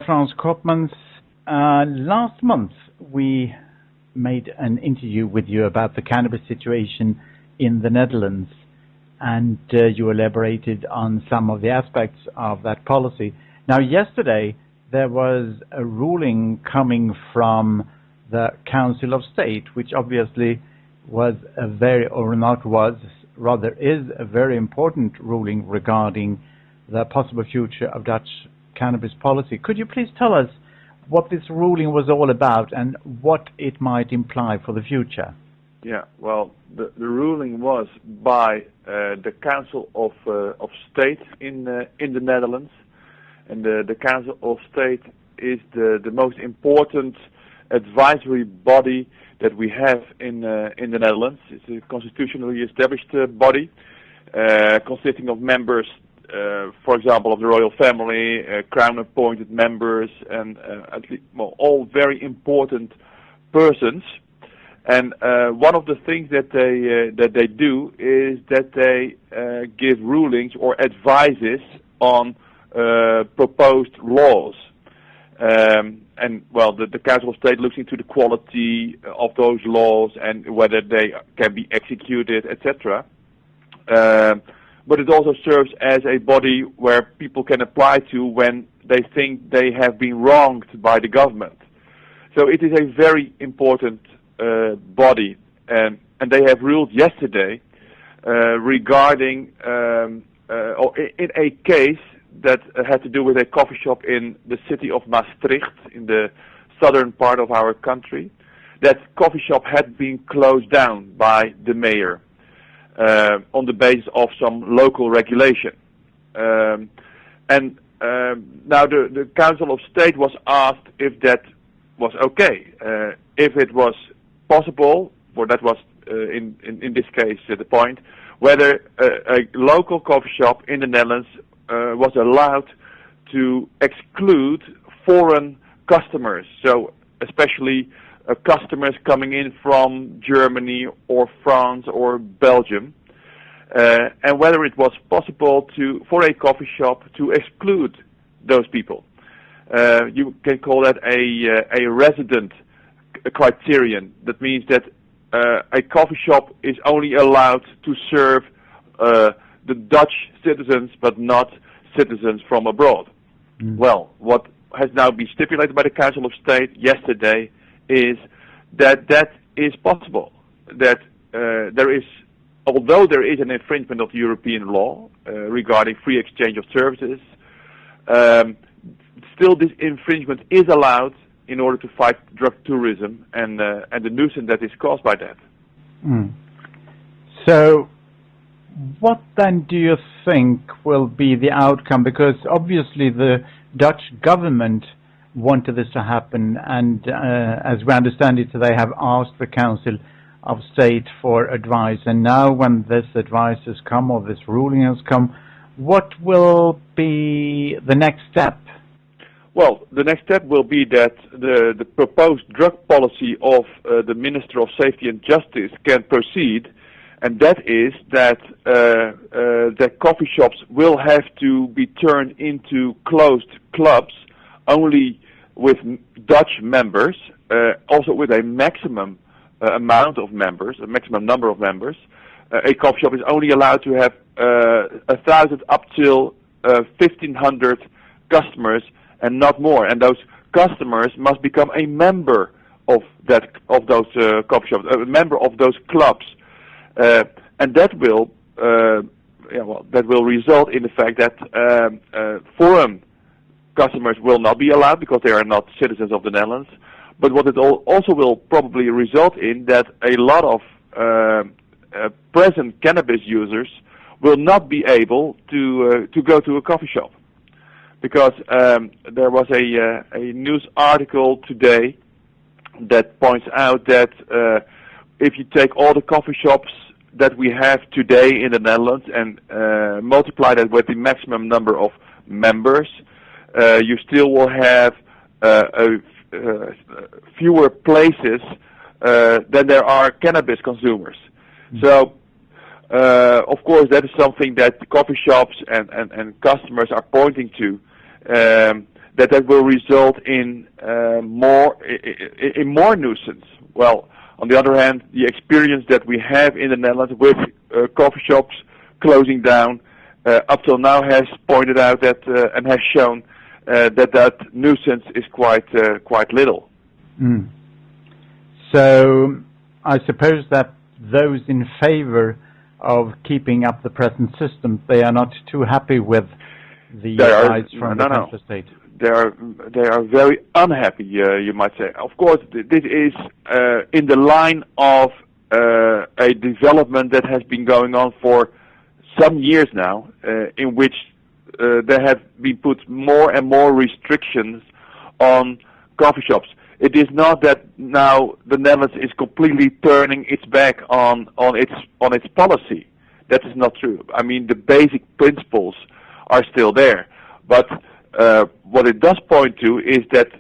Frans Koopmans. Last month we made an interview with you about the cannabis situation in the Netherlands, and you elaborated on some of the aspects of that policy. Now, yesterday there was a ruling coming from the Council of State, which obviously was a very, or not was, rather is a very important ruling regarding the possible future of Dutch cannabis policy. Could you please tell us what this ruling was all about and what it might imply for the future? Yeah, well, the ruling was by the Council of State in the Netherlands, and the Council of State is the most important advisory body that we have in the Netherlands. It's a constitutionally established body consisting of members, for example, of the royal family, crown-appointed members, and at least, well, all very important persons. And one of the things that they do is that they give rulings or advices on proposed laws. And well, the Council of State looks into the quality of those laws and whether they can be executed, etc. But it also serves as a body where people can apply to when they think they have been wronged by the government. So it is a very important body, and they have ruled yesterday regarding or in a case that had to do with a coffee shop in the city of Maastricht, in the southern part of our country. That coffee shop had been closed down by the mayor on the basis of some local regulation. Now the Council of State was asked if that was okay, if it was possible, or that was in this case the point, whether a local coffee shop in the Netherlands was allowed to exclude foreign customers, so especially customers coming in from Germany or France or Belgium, and whether it was possible for a coffee shop to exclude those people. You can call that a resident criterion. That means that a coffee shop is only allowed to serve the Dutch citizens, but not citizens from abroad. Well, what has now been stipulated by the Council of State yesterday is that that is possible. That there is, although there is an infringement of the European law regarding free exchange of services, still this infringement is allowed in order to fight drug tourism and the nuisance that is caused by that. So what then do you think will be the outcome? Because obviously the Dutch government wanted this to happen, and as we understand it, they have asked the Council of State for advice. And now when this advice has come, or this ruling has come, what will be the next step? Well, the next step will be that the proposed drug policy of the Minister of Safety and Justice can proceed, and that is that coffee shops will have to be turned into closed clubs only with Dutch members, also with a maximum amount of members, a maximum number of members. A coffee shop is only allowed to have 1,000 up till 1,500 customers and not more. And those customers must become a member of those coffee shops, a member of those clubs, and that will result in the fact that foreign customers will not be allowed because they are not citizens of the Netherlands. But what it also will probably result in that a lot of present cannabis users will not be able to go to a coffee shop, because there was a news article today that points out that if you take all the coffee shops that we have today in the Netherlands and multiply that with the maximum number of members, you still will have fewer places than there are cannabis consumers. So, of course, that is something that the coffee shops and customers are pointing to. that will result in more nuisance. Well, on the other hand, the experience that we have in the Netherlands with coffee shops closing down up till now has pointed out that and has shown that nuisance is quite little. Mm. So I suppose that those in favor of keeping up the present system, they are not too happy with the advice from the council state. They are very unhappy, you might say. Of course, this is in the line of a development that has been going on for some years now, in which there have been put more and more restrictions on coffee shops. It is not that now the Netherlands is completely turning its back on its policy. That is not true. I mean, the basic principles are still there, but what it does point to is that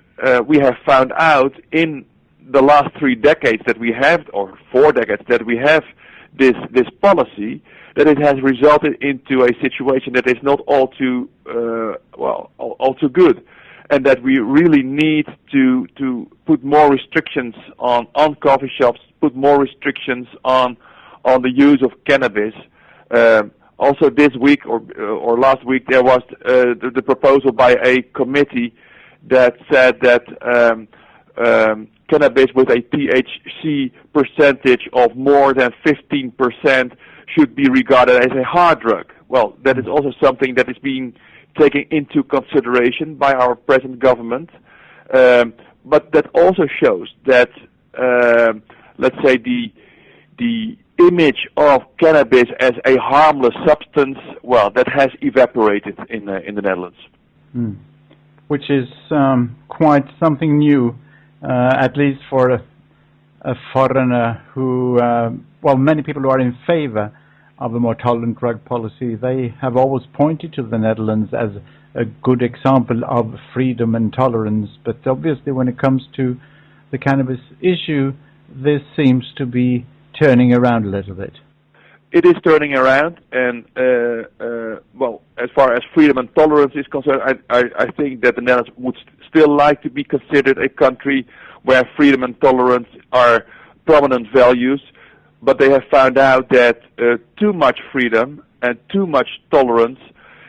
we have found out in the last 3 decades that we have, or 4 decades that we have this policy, that it has resulted into a situation that is not all too good, and that we really need to put more restrictions on coffee shops, put more restrictions on the use of cannabis. Also this week or last week there was the proposal by a committee that said that cannabis with a THC percentage of more than 15% should be regarded as a hard drug. Well, that is also something that is being taken into consideration by our present government, but that also shows that let's say the image of cannabis as a harmless substance, well, that has evaporated in the Netherlands. Mm. Which is quite something new, at least for a foreigner who, well, many people who are in favor of a more tolerant drug policy, they have always pointed to the Netherlands as a good example of freedom and tolerance. But obviously when it comes to the cannabis issue, this seems to be turning around a little bit. It is turning around, and well, as far as freedom and tolerance is concerned, I think that the Netherlands would still like to be considered a country where freedom and tolerance are prominent values, but they have found out that too much freedom and too much tolerance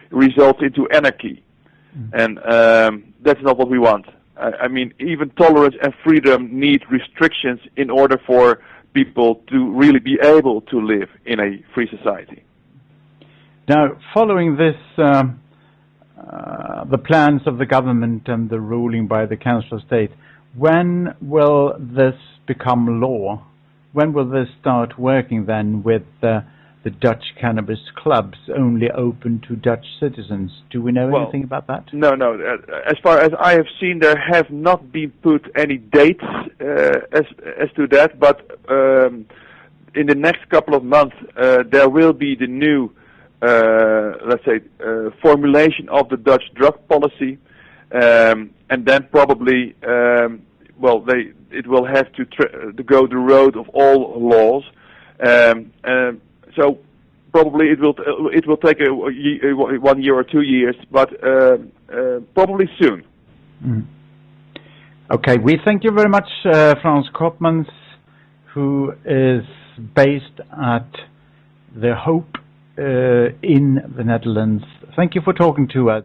results into anarchy, and that's not what we want. I mean, even tolerance and freedom need restrictions in order for people to really be able to live in a free society. Now, following this, the plans of the government and the ruling by the Council of State, when will this become law? When will this start working then with the Dutch cannabis clubs only open to Dutch citizens? Do we know anything about that? No. As far as I have seen, there have not been put any dates as to that, but in the next couple of months there will be the new, let's say, formulation of the Dutch drug policy, and then probably, well, it will have to go the road of all laws. So probably it will take 1 year or 2 years, but probably soon. Mm. Okay, we thank you very much, Frans Koopmans, who is based at The Hope in the Netherlands. Thank you for talking to us.